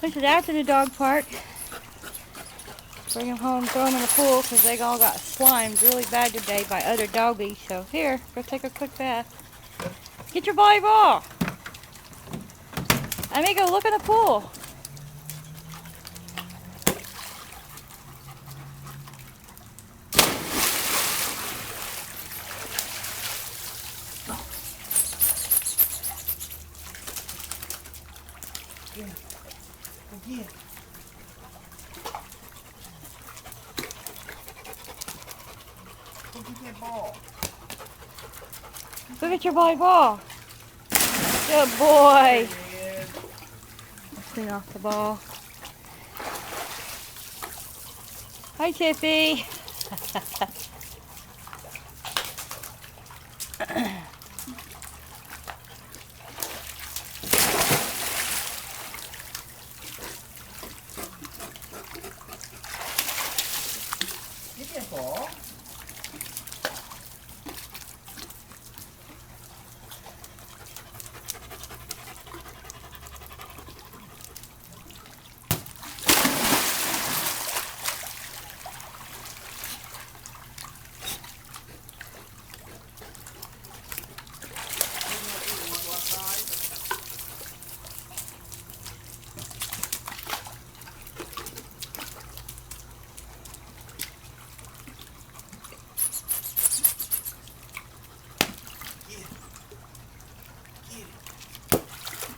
This is after the dog park. Bring them home, throw them in the pool because they all got slimed really bad today by other doggies. So here, go take a quick bath. Get your volleyball. Amigo, look in the pool. Again. Go get that ball. Go get your volleyball. Good boy. Let's clean off the ball. Hi, Tippy. Get that ball.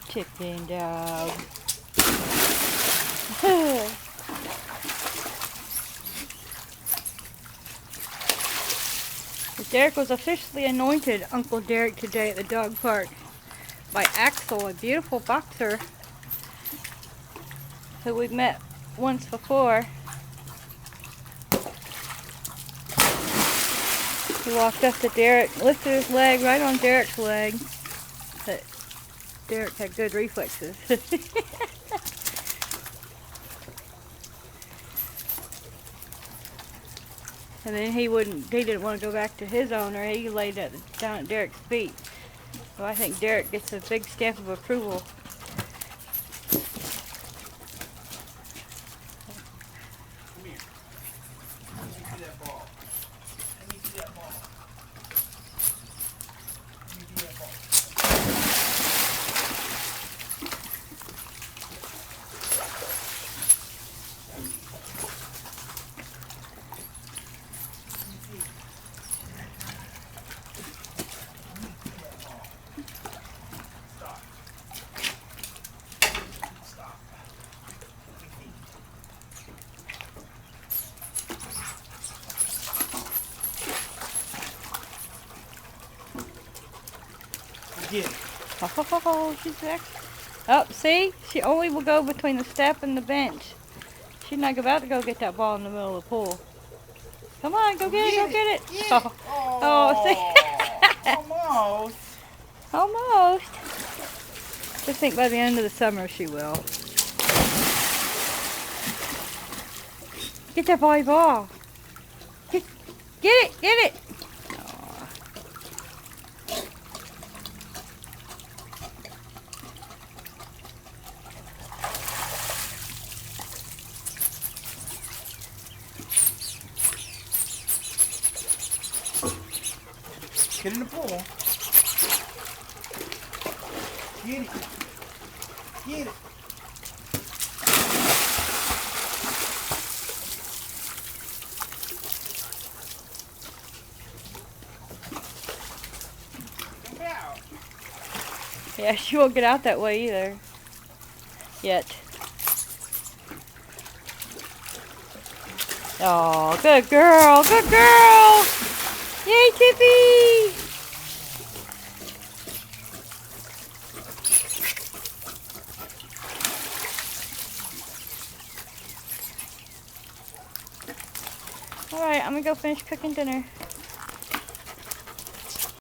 Chicken dog. Derek was officially anointed Uncle Derek today at the dog park by Axel, a beautiful boxer who we've met once before. He walked up to Derek, lifted his leg right on Derek's leg. But Derek had good reflexes. And then he didn't want to go back to his owner. He laid down at Derek's feet. So I think Derek gets a big stamp of approval. Come here. Let me see that ball. Let me see that ball. Let me see that ball. Get it. Oh, she's back. Oh, see? She only will go between the step and the bench. She's not about to go get that ball in the middle of the pool. Come on, go get it, go get it. Get it. Oh, see? Almost. Almost. Just think by the end of the summer she will. Get that volleyball. Get it, get it. Aw. Get in the pool. Get it. Get it. Jump out. Yeah, she won't get out that way either. Yet. Oh, good girl, good girl. Yay, Tippy. All right, I'm gonna go finish cooking dinner.